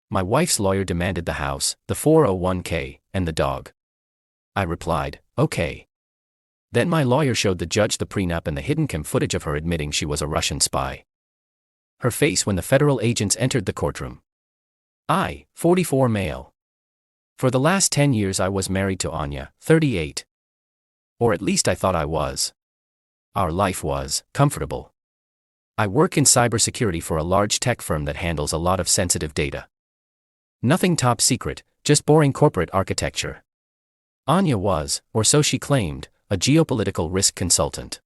My wife's lawyer demanded the house, the 401k, and the dog. I replied, okay. Then my lawyer showed the judge the prenup and the hidden cam footage of her admitting she was a Russian spy. Her face when the federal agents entered the courtroom. I, 44 male. For the last 10 years I was married to Anya, 38. Or at least I thought I was. Our life was comfortable. I work in cybersecurity for a large tech firm that handles a lot of sensitive data. Nothing top secret, just boring corporate architecture. Anya was, or so she claimed, a geopolitical risk consultant.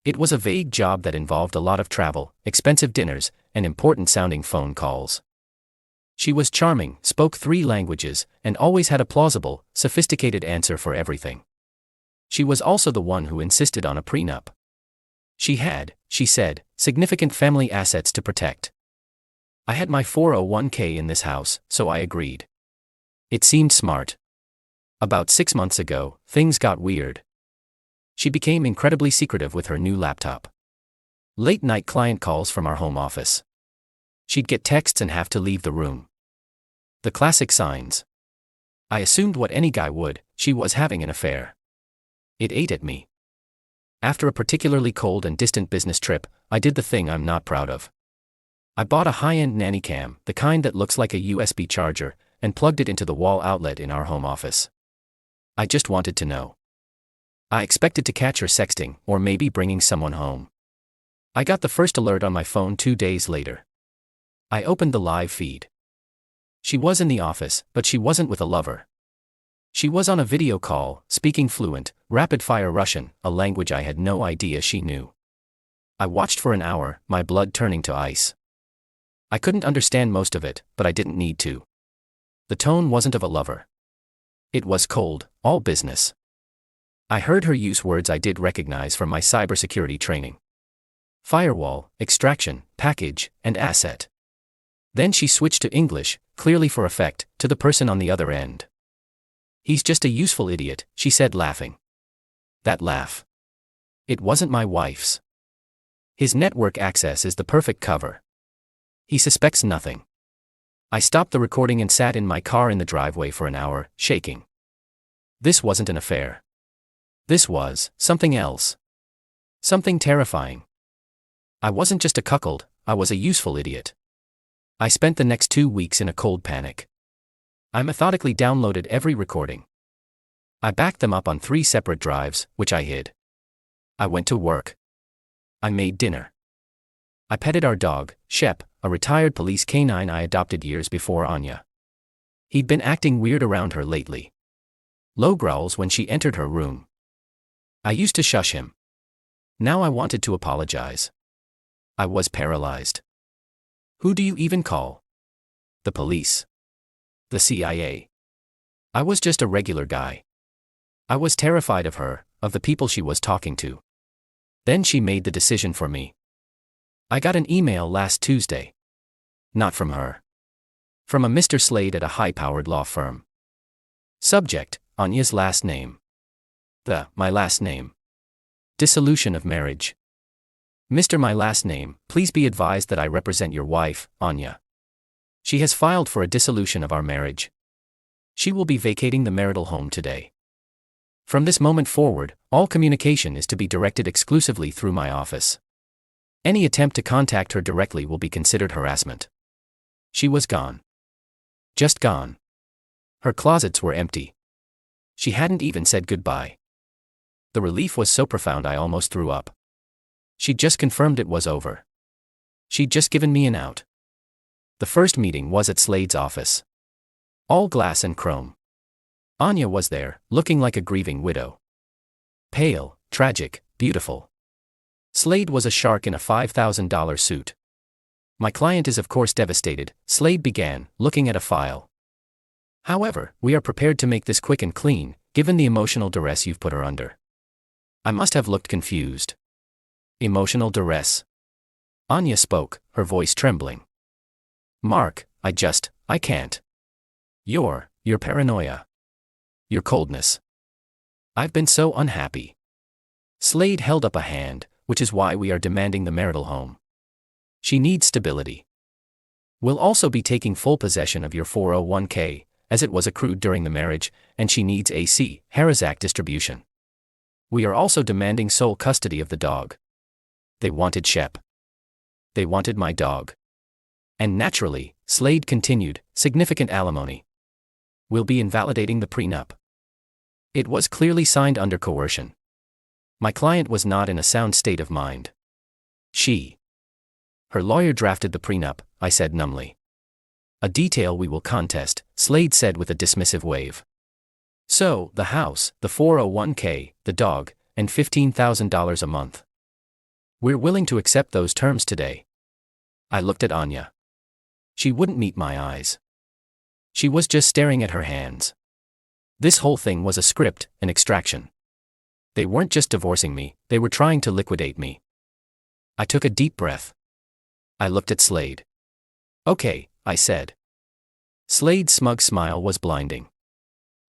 It was a vague job that involved a lot of travel, expensive dinners, and important-sounding phone calls. She was charming, spoke 3 languages, and always had a plausible, sophisticated answer for everything. She was also the one who insisted on a prenup. She had, she said, significant family assets to protect. I had my 401k in this house, so I agreed. It seemed smart. About 6 months ago, things got weird. She became incredibly secretive with her new laptop. Late-night client calls from our home office. She'd get texts and have to leave the room. The classic signs. I assumed what any guy would, she was having an affair. It ate at me. After a particularly cold and distant business trip, I did the thing I'm not proud of. I bought a high-end nanny cam, the kind that looks like a USB charger, and plugged it into the wall outlet in our home office. I just wanted to know. I expected to catch her sexting, or maybe bringing someone home. I got the first alert on my phone 2 days later. I opened the live feed. She was in the office, but she wasn't with a lover. She was on a video call, speaking fluent, rapid-fire Russian, a language I had no idea she knew. I watched for an hour, my blood turning to ice. I couldn't understand most of it, but I didn't need to. The tone wasn't of a lover. It was cold, all business. I heard her use words I did recognize from my cybersecurity training. Firewall, extraction, package, and asset. Then she switched to English, clearly for effect, to the person on the other end. He's just a useful idiot, she said laughing. That laugh. It wasn't my wife's. His network access is the perfect cover. He suspects nothing. I stopped the recording and sat in my car in the driveway for an hour, shaking. This wasn't an affair. This was something else. Something terrifying. I wasn't just a cuckold, I was a useful idiot. I spent the next 2 weeks in a cold panic. I methodically downloaded every recording. I backed them up on 3 separate drives, which I hid. I went to work. I made dinner. I petted our dog, Shep, a retired police canine I adopted years before Anya. He'd been acting weird around her lately. Low growls when she entered her room. I used to shush him. Now I wanted to apologize. I was paralyzed. Who do you even call? The police. The CIA. I was just a regular guy. I was terrified of her, of the people she was talking to. Then she made the decision for me. I got an email last Tuesday. Not from her. From a Mr. Slade at a high-powered law firm. Subject, Anya's last name. My last name. Dissolution of marriage. Mr. My last name, please be advised that I represent your wife, Anya. She has filed for a dissolution of our marriage. She will be vacating the marital home today. From this moment forward, all communication is to be directed exclusively through my office. Any attempt to contact her directly will be considered harassment. She was gone. Just gone. Her closets were empty. She hadn't even said goodbye. The relief was so profound I almost threw up. She'd just confirmed it was over. She'd just given me an out. The first meeting was at Slade's office. All glass and chrome. Anya was there, looking like a grieving widow. Pale, tragic, beautiful. Slade was a shark in a $5,000 suit. My client is of course devastated, Slade began, looking at a file. However, we are prepared to make this quick and clean, given the emotional duress you've put her under. I must have looked confused. Emotional duress. Anya spoke, her voice trembling. Mark, I can't. Your paranoia. Your coldness. I've been so unhappy. Slade held up a hand, which is why we are demanding the marital home. She needs stability. We'll also be taking full possession of your 401k, as it was accrued during the marriage, and she needs a Harris Act distribution. We are also demanding sole custody of the dog. They wanted Shep. They wanted my dog. And naturally, Slade continued, significant alimony. We'll be invalidating the prenup. It was clearly signed under coercion. My client was not in a sound state of mind. Her lawyer drafted the prenup, I said numbly. A detail we will contest, Slade said with a dismissive wave. So, the house, the 401k, the dog, and $15,000 a month. We're willing to accept those terms today. I looked at Anya. She wouldn't meet my eyes. She was just staring at her hands. This whole thing was a script, an extraction. They weren't just divorcing me, they were trying to liquidate me. I took a deep breath. I looked at Slade. Okay, I said. Slade's smug smile was blinding.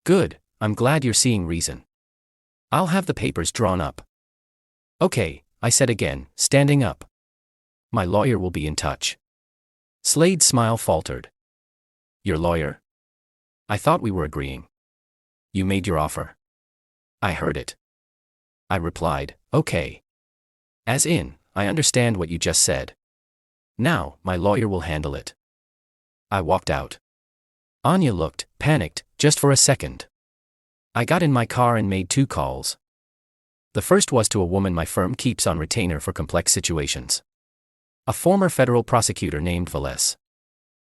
Good, I'm glad you're seeing reason. I'll have the papers drawn up. Okay, I said again, standing up. My lawyer will be in touch. Slade's smile faltered. Your lawyer? I thought we were agreeing. You made your offer. I heard it. I replied, okay. As in, I understand what you just said. Now, my lawyer will handle it. I walked out. Anya looked, panicked, just for a second. I got in my car and made 2 calls. The first was to a woman my firm keeps on retainer for complex situations. A former federal prosecutor named Velez.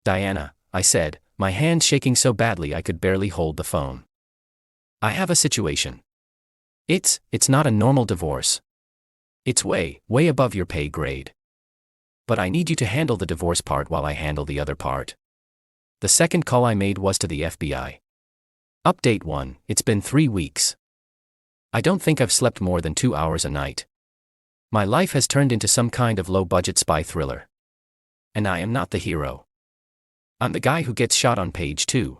Diana, I said, my hands shaking so badly I could barely hold the phone. I have a situation. It's not a normal divorce. It's way above your pay grade. But I need you to handle the divorce part while I handle the other part. The second call I made was to the FBI. Update 1, it's been 3 weeks. I don't think I've slept more than 2 hours a night. My life has turned into some kind of low-budget spy thriller. And I am not the hero. I'm the guy who gets shot on page 2.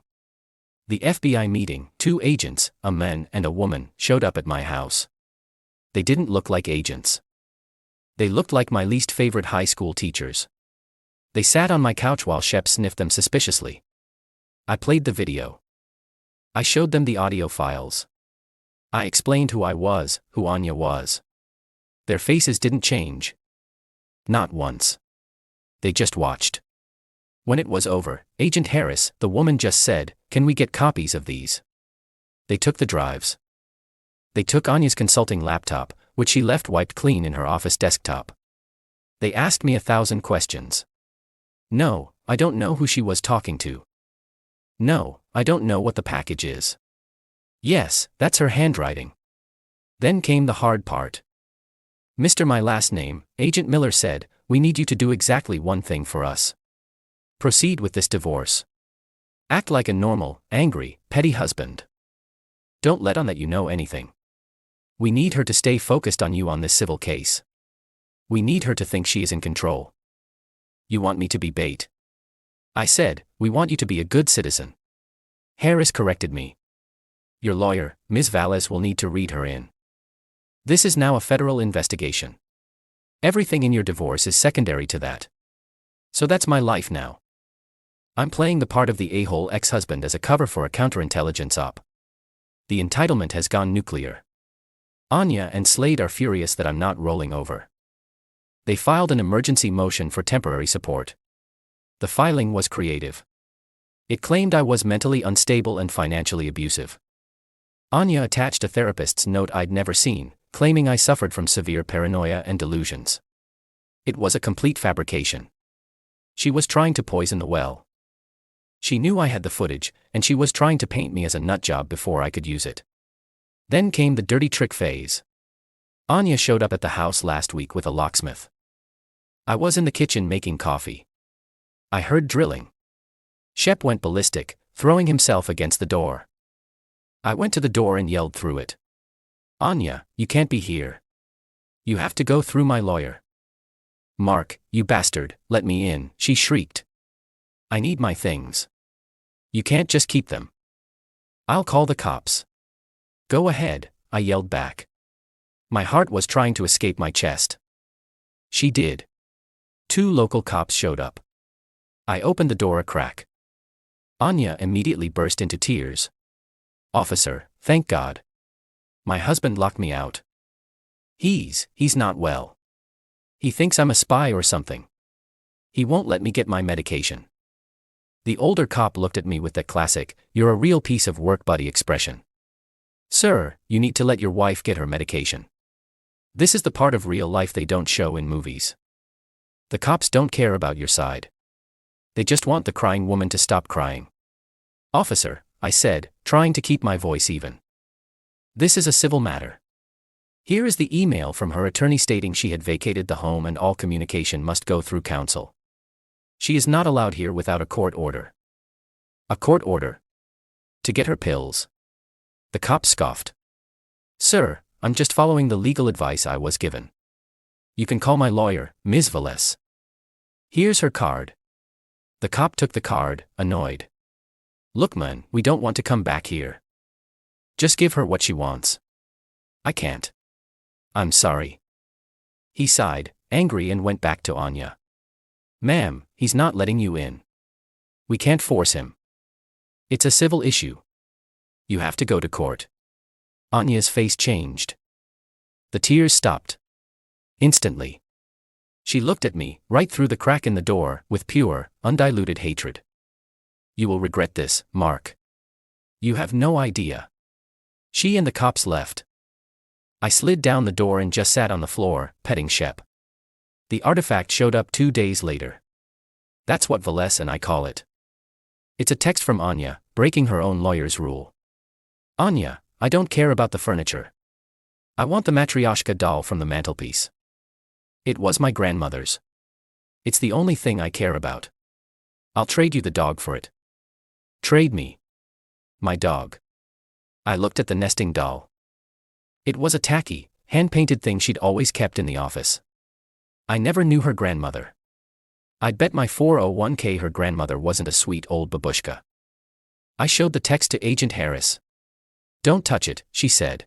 The FBI meeting, 2 agents, a man and a woman, showed up at my house. They didn't look like agents. They looked like my least favorite high school teachers. They sat on my couch while Shep sniffed them suspiciously. I played the video. I showed them the audio files. I explained who I was, who Anya was. Their faces didn't change. Not once. They just watched. When it was over, Agent Harris, the woman just said, "Can we get copies of these?" They took the drives. They took Anya's consulting laptop, which she left wiped clean in her office desktop. They asked me 1,000 questions. No, I don't know who she was talking to. No, I don't know what the package is. Yes, that's her handwriting. Then came the hard part. "Mr. My last name," Agent Miller said, "we need you to do exactly one thing for us. Proceed with this divorce. Act like a normal, angry, petty husband. Don't let on that you know anything. We need her to stay focused on you on this civil case. We need her to think she is in control." "You want me to be bait?" I said, "We want you to be a good citizen." Harris corrected me. "Your lawyer, Ms. Velez, will need to read her in. This is now a federal investigation. Everything in your divorce is secondary to that. So that's my life now. I'm playing the part of the a-hole ex-husband as a cover for a counterintelligence op. The entitlement has gone nuclear. Anya and Slade are furious that I'm not rolling over. They filed an emergency motion for temporary support. The filing was creative. It claimed I was mentally unstable and financially abusive. Anya attached a therapist's note I'd never seen, claiming I suffered from severe paranoia and delusions. It was a complete fabrication. She was trying to poison the well. She knew I had the footage, and she was trying to paint me as a nutjob before I could use it. Then came the dirty trick phase. Anya showed up at the house last week with a locksmith. I was in the kitchen making coffee. I heard drilling. Shep went ballistic, throwing himself against the door. I went to the door and yelled through it. "Anya, you can't be here. You have to go through my lawyer." "Mark, you bastard, let me in," she shrieked. "I need my things. You can't just keep them." "I'll call the cops." "Go ahead," I yelled back. My heart was trying to escape my chest. She did. 2 local cops showed up. I opened the door a crack. Anya immediately burst into tears. "Officer, thank God. My husband locked me out. He's not well. He thinks I'm a spy or something. He won't let me get my medication." The older cop looked at me with that classic, "You're a real piece of work buddy" expression. "Sir, you need to let your wife get her medication. This is the part of real life they don't show in movies. The cops don't care about your side. They just want the crying woman to stop crying." "Officer," I said, trying to keep my voice even. "This is a civil matter. Here is the email from her attorney stating she had vacated the home and all communication must go through counsel. She is not allowed here without a court order." "A court order? To get her pills?" The cop scoffed. "Sir, I'm just following the legal advice I was given. You can call my lawyer, Ms. Velez. Here's her card." The cop took the card, annoyed. "Look man, we don't want to come back here. Just give her what she wants." "I can't. I'm sorry." He sighed, angry, and went back to Anya. "Ma'am, he's not letting you in. We can't force him. It's a civil issue. You have to go to court." Anya's face changed. The tears stopped. Instantly. She looked at me, right through the crack in the door, with pure, undiluted hatred. "You will regret this, Mark. You have no idea." She and the cops left. I slid down the door and just sat on the floor, petting Shep. The artifact showed up 2 days later. That's what Velez and I call it. It's a text from Anya, breaking her own lawyer's rule. "Anya, I don't care about the furniture. I want the Matryoshka doll from the mantelpiece. It was my grandmother's. It's the only thing I care about. I'll trade you the dog for it." "Trade me? My dog?" I looked at the nesting doll. It was a tacky, hand-painted thing she'd always kept in the office. I never knew her grandmother. I'd bet my 401k her grandmother wasn't a sweet old babushka. I showed the text to Agent Harris. "Don't touch it," she said.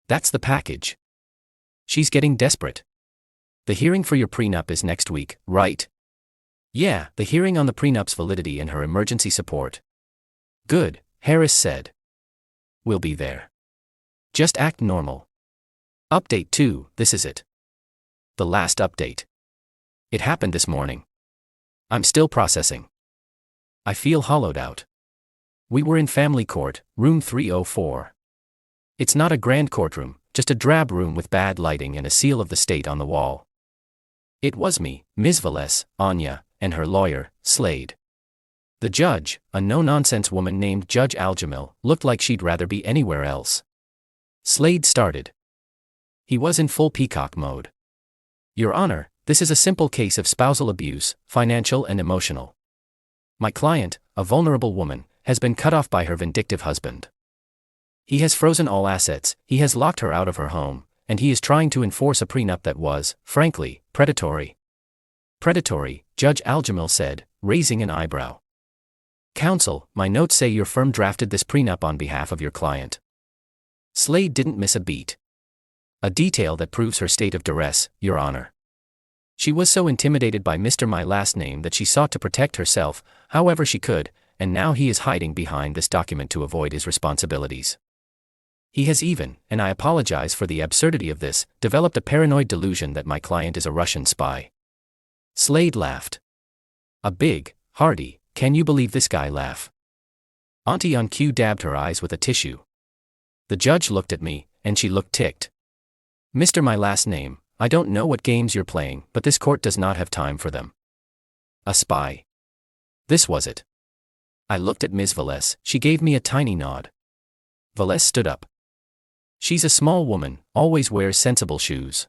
"That's the package." She's getting desperate. "The hearing for your prenup is next week, right?" "Yeah, the hearing on the prenup's validity and her emergency support." "Good," Harris said. "We'll be there. Just act normal." Update 2, this is it. The last update. It happened this morning. I'm still processing. I feel hollowed out. We were in family court, room 304. It's not a grand courtroom, just a drab room with bad lighting and a seal of the state on the wall. It was me, Ms. Velez, Anya, and her lawyer, Slade. The judge, a no-nonsense woman named Judge Aljamil, looked like she'd rather be anywhere else. Slade started. He was in full peacock mode. "Your Honor, this is a simple case of spousal abuse, financial and emotional. My client, a vulnerable woman, has been cut off by her vindictive husband. He has frozen all assets, he has locked her out of her home, and he is trying to enforce a prenup that was, frankly, predatory." "Predatory," Judge Aljamil said, raising an eyebrow. "Counsel, my notes say your firm drafted this prenup on behalf of your client." Slade didn't miss a beat. "A detail that proves her state of duress, Your Honor. She was so intimidated by Mr. My Last Name that she sought to protect herself, however she could, and now he is hiding behind this document to avoid his responsibilities. He has even, and I apologize for the absurdity of this, developed a paranoid delusion that my client is a Russian spy." Slade laughed. A big, hearty, "Can you believe this guy" laugh. Auntie on cue dabbed her eyes with a tissue. The judge looked at me, and she looked ticked. "Mr. My Last Name, I don't know what games you're playing, but this court does not have time for them. A spy. This was it." I looked at Ms. Velez, she gave me a tiny nod. Velez stood up. She's a small woman, always wears sensible shoes.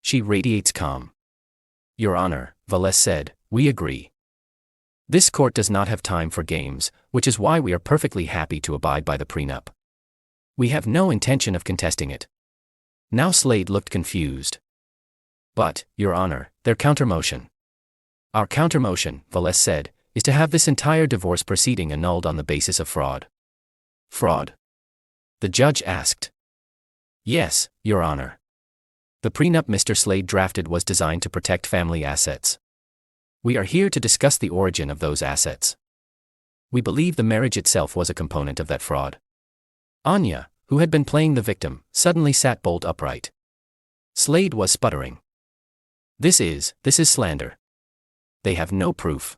She radiates calm. "Your Honor," Velez said, "we agree. This court does not have time for games, which is why we are perfectly happy to abide by the prenup. We have no intention of contesting it." Now Slade looked confused. "But, Your Honor, their countermotion." "Our countermotion," Velez said, "is to have this entire divorce proceeding annulled on the basis of fraud." "Fraud?" the judge asked. "Yes, Your Honor. The prenup Mr. Slade drafted was designed to protect family assets. We are here to discuss the origin of those assets. We believe the marriage itself was a component of that fraud. Anya, who had been playing the victim, suddenly sat bolt upright. Slade was sputtering. This is slander. They have no proof.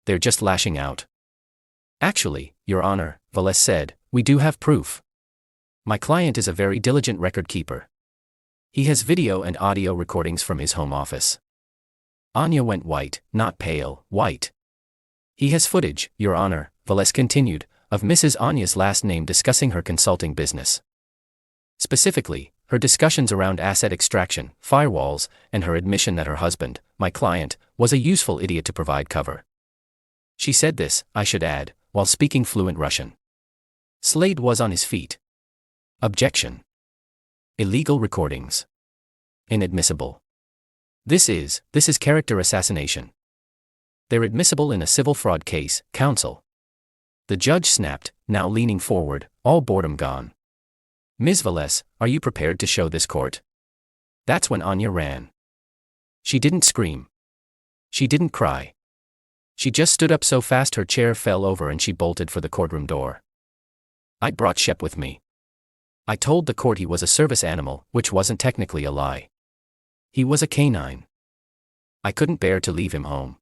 They're just lashing out. Actually, Your Honor, Velez said, we do have proof. My client is a very diligent record keeper. He has video and audio recordings from his home office. Anya went white, not pale, white. He has footage, Your Honor, Velez continued, of Mrs. Anya's last name discussing her consulting business. Specifically, her discussions around asset extraction, firewalls, and her admission that her husband, my client, was a useful idiot to provide cover. She said this, I should add, while speaking fluent Russian. Slade was on his feet. Objection. Illegal recordings. Inadmissible. This is character assassination. They're admissible in a civil fraud case, counsel. The judge snapped, now leaning forward, all boredom gone. Ms. Velez, are you prepared to show this court? That's when Anya ran. She didn't scream. She didn't cry. She just stood up so fast her chair fell over and she bolted for the courtroom door. I brought Shep with me. I told the court he was a service animal, which wasn't technically a lie. He was a canine. I couldn't bear to leave him home.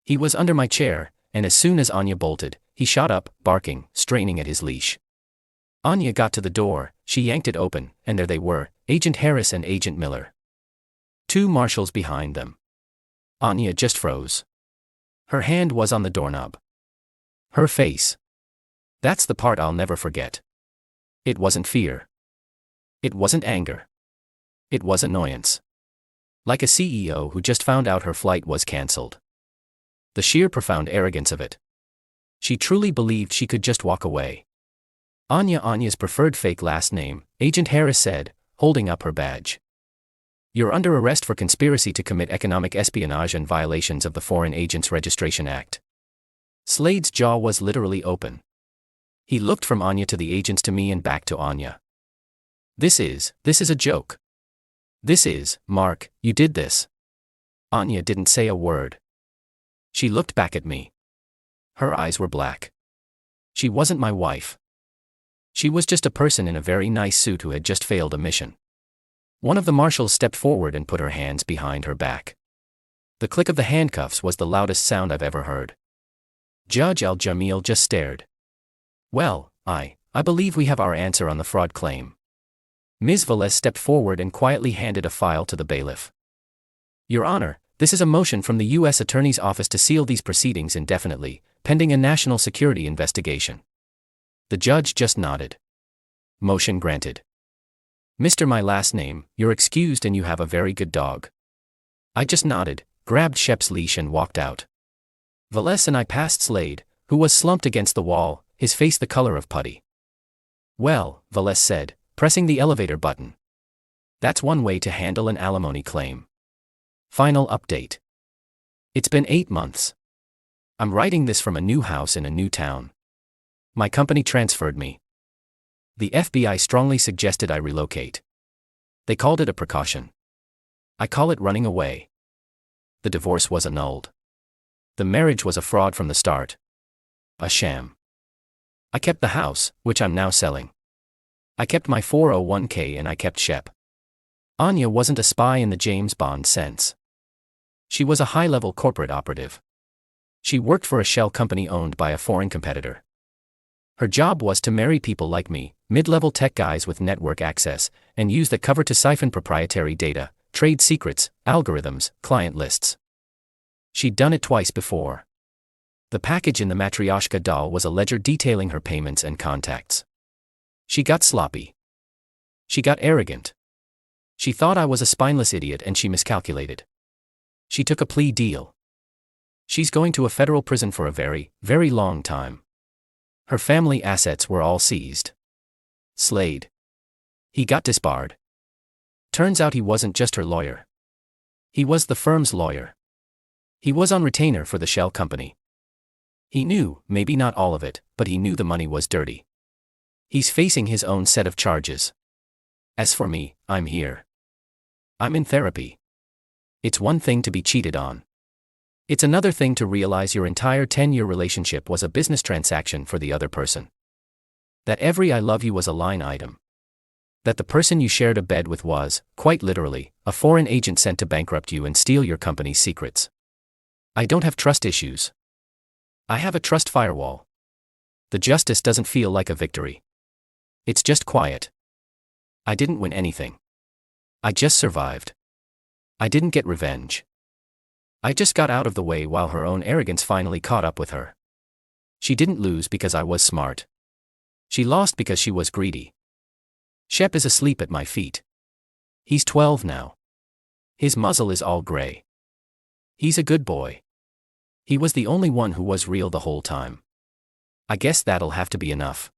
He was under my chair, and as soon as Anya bolted, he shot up, barking, straining at his leash. Anya got to the door, she yanked it open, and there they were, Agent Harris and Agent Miller. 2 marshals behind them. Anya just froze. Her hand was on the doorknob. Her face. That's the part I'll never forget. It wasn't fear. It wasn't anger. It was annoyance. Like a CEO who just found out her flight was cancelled. The sheer profound arrogance of it. She truly believed she could just walk away. Anya's preferred fake last name, Agent Harris said, holding up her badge. You're under arrest for conspiracy to commit economic espionage and violations of the Foreign Agents Registration Act. Slade's jaw was literally open. He looked from Anya to the agents to me and back to Anya. This is a joke. Mark, you did this. Anya didn't say a word. She looked back at me. Her eyes were black. She wasn't my wife. She was just a person in a very nice suit who had just failed a mission. One of the marshals stepped forward and put her hands behind her back. The click of the handcuffs was the loudest sound I've ever heard. Judge Al-Jamil just stared. Well, I believe we have our answer on the fraud claim. Ms. Velez stepped forward and quietly handed a file to the bailiff. Your Honor, this is a motion from the U.S. Attorney's Office to seal these proceedings indefinitely, pending a national security investigation. The judge just nodded. Motion granted. Mr. My last name, you're excused and you have a very good dog. I just nodded, grabbed Shep's leash and walked out. Velez and I passed Slade, who was slumped against the wall, his face the color of putty. Well, Velez said, pressing the elevator button. That's one way to handle an alimony claim. Final update. It's been 8 months. I'm writing this from a new house in a new town. My company transferred me. The FBI strongly suggested I relocate. They called it a precaution. I call it running away. The divorce was annulled. The marriage was a fraud from the start. A sham. I kept the house, which I'm now selling. I kept my 401k and I kept Shep. Anya wasn't a spy in the James Bond sense. She was a high-level corporate operative. She worked for a shell company owned by a foreign competitor. Her job was to marry people like me, mid-level tech guys with network access, and use that cover to siphon proprietary data, trade secrets, algorithms, client lists. She'd done it twice before. The package in the Matryoshka doll was a ledger detailing her payments and contacts. She got sloppy. She got arrogant. She thought I was a spineless idiot and she miscalculated. She took a plea deal. She's going to a federal prison for a very, very long time. Her family assets were all seized. Slade. He got disbarred. Turns out he wasn't just her lawyer. He was the firm's lawyer. He was on retainer for the shell company. He knew, maybe not all of it, but he knew the money was dirty. He's facing his own set of charges. As for me, I'm here. I'm in therapy. It's one thing to be cheated on. It's another thing to realize your entire 10-year relationship was a business transaction for the other person. That every I love you was a line item. That the person you shared a bed with was, quite literally, a foreign agent sent to bankrupt you and steal your company's secrets. I don't have trust issues. I have a trust firewall. The justice doesn't feel like a victory. It's just quiet. I didn't win anything. I just survived. I didn't get revenge. I just got out of the way while her own arrogance finally caught up with her. She didn't lose because I was smart. She lost because she was greedy. Shep is asleep at my feet. He's 12 now. His muzzle is all gray. He's a good boy. He was the only one who was real the whole time. I guess that'll have to be enough.